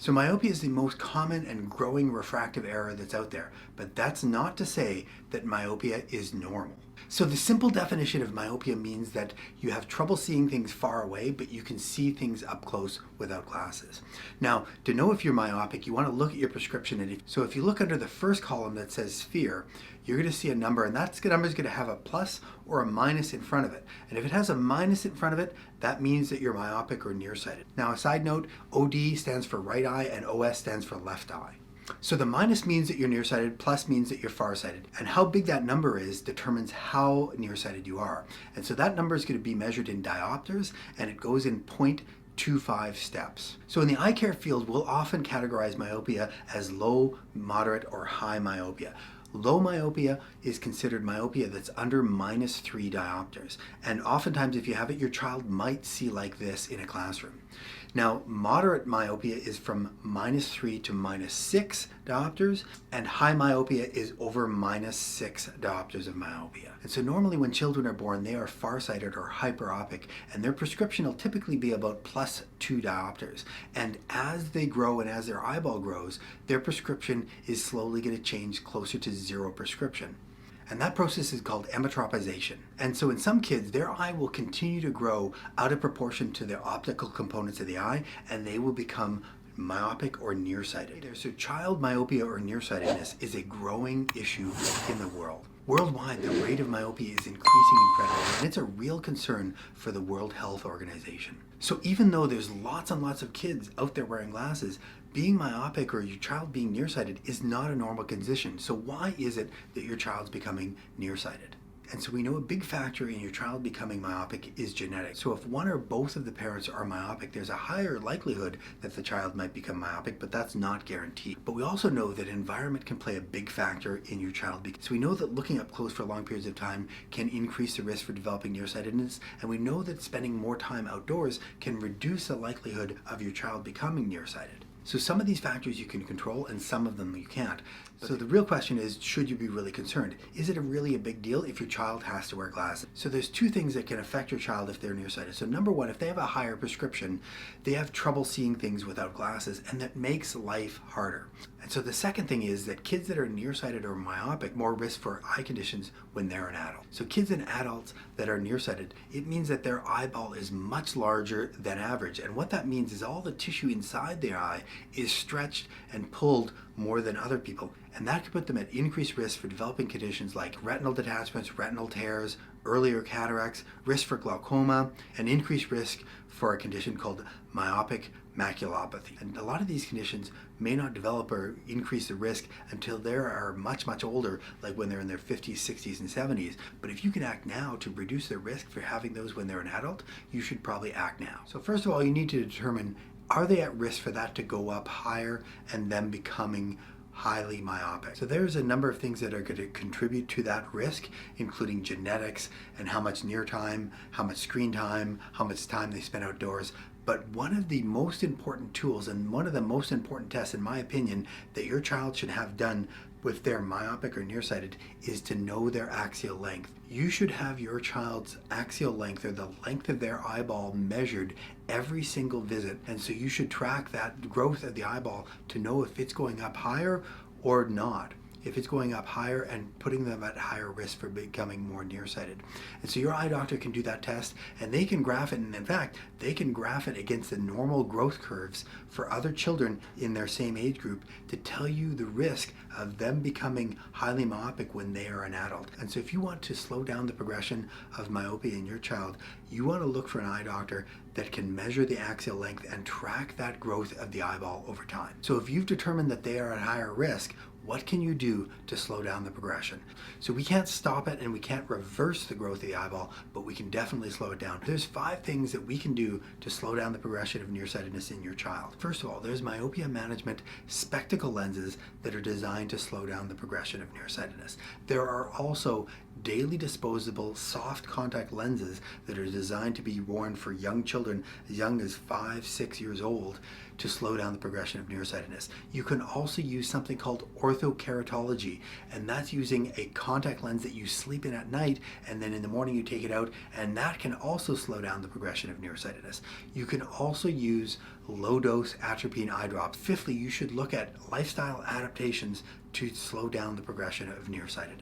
So myopia is the most common and growing refractive error that's out there, but that's not to say that myopia is normal. So the simple definition of myopia means that you have trouble seeing things far away, but you can see things up close without glasses. Now, to know if you're myopic, you want to look at your prescription. And so if you look under the first column that says sphere, you're going to see a number, and that number is going to have a plus or a minus in front of it. And if it has a minus in front of it, that means that you're myopic or nearsighted. Now, a side note, OD stands for right eye and OS stands for left eye. So the minus means that you're nearsighted, plus means that you're farsighted. And how big that number is determines how nearsighted you are. And so that number is going to be measured in diopters, and it goes in 0.25 steps. So in the eye care field, we'll often categorize myopia as low, moderate, or high myopia. Low myopia is considered myopia that's under -3 diopters. And oftentimes if you have it, your child might see like this in a classroom. Now, moderate myopia is from -3 to -6 diopters, and high myopia is over -6 diopters of myopia. And so normally when children are born, they are farsighted or hyperopic, and their prescription will typically be about +2 diopters. And as they grow and as their eyeball grows, their prescription is slowly going to change closer to 0 prescription. And that process is called emmetropization. And so in some kids, their eye will continue to grow out of proportion to the optical components of the eye, and they will become myopic or nearsighted. So child myopia or nearsightedness is a growing issue in the world. Worldwide, the rate of myopia is increasing incredibly, and it's a real concern for the World Health Organization. So even though there's lots and lots of kids out there wearing glasses, being myopic or your child being nearsighted is not a normal condition. So why is it that your child's becoming nearsighted? And so we know a big factor in your child becoming myopic is genetic. So if one or both of the parents are myopic, there's a higher likelihood that the child might become myopic, but that's not guaranteed. But we also know that environment can play a big factor in your child. So we know that looking up close for long periods of time can increase the risk for developing nearsightedness, and we know that spending more time outdoors can reduce the likelihood of your child becoming nearsighted. So some of these factors you can control and some of them you can't. So the real question is, should you be really concerned? Is it really a big deal if your child has to wear glasses? So there's two things that can affect your child if they're nearsighted. So number one, if they have a higher prescription, they have trouble seeing things without glasses, and that makes life harder. And so the second thing is that kids that are nearsighted or myopic, more risk for eye conditions when they're an adult. So kids and adults that are nearsighted, it means that their eyeball is much larger than average. And what that means is all the tissue inside the eye is stretched and pulled more than other people. And that could put them at increased risk for developing conditions like retinal detachments, retinal tears, earlier cataracts, risk for glaucoma, and increased risk for a condition called myopic maculopathy. And a lot of these conditions may not develop or increase the risk until they are much, much older, like when they're in their 50s, 60s, and 70s. But if you can act now to reduce the risk for having those when they're an adult, you should probably act now. So first of all, you need to determine, are they at risk for that to go up higher and them becoming highly myopic? So there's a number of things that are going to contribute to that risk, including genetics and how much near time, how much screen time, how much time they spend outdoors. But one of the most important tools and one of the most important tests, in my opinion, that your child should have done if they're myopic or nearsighted is to know their axial length. You should have your child's axial length, or the length of their eyeball, measured every single visit. And so you should track that growth of the eyeball to know if it's going up higher or not. If it's going up higher and putting them at higher risk for becoming more nearsighted. And so your eye doctor can do that test, and they can graph it, and in fact, they can graph it against the normal growth curves for other children in their same age group to tell you the risk of them becoming highly myopic when they are an adult. And so if you want to slow down the progression of myopia in your child, you want to look for an eye doctor that can measure the axial length and track that growth of the eyeball over time. So if you've determined that they are at higher risk, what can you do to slow down the progression? So we can't stop it and we can't reverse the growth of the eyeball, but we can definitely slow it down. There's 5 things that we can do to slow down the progression of nearsightedness in your child. First of all, there's myopia management spectacle lenses that are designed to slow down the progression of nearsightedness. There are also daily disposable soft contact lenses that are designed to be worn for young children as young as 5, 6 years old to slow down the progression of nearsightedness. You can also use something called orthokeratology, and that's using a contact lens that you sleep in at night, and then in the morning you take it out, and that can also slow down the progression of nearsightedness. You can also use low-dose atropine eye drops. Fifthly, you should look at lifestyle adaptations to slow down the progression of nearsightedness.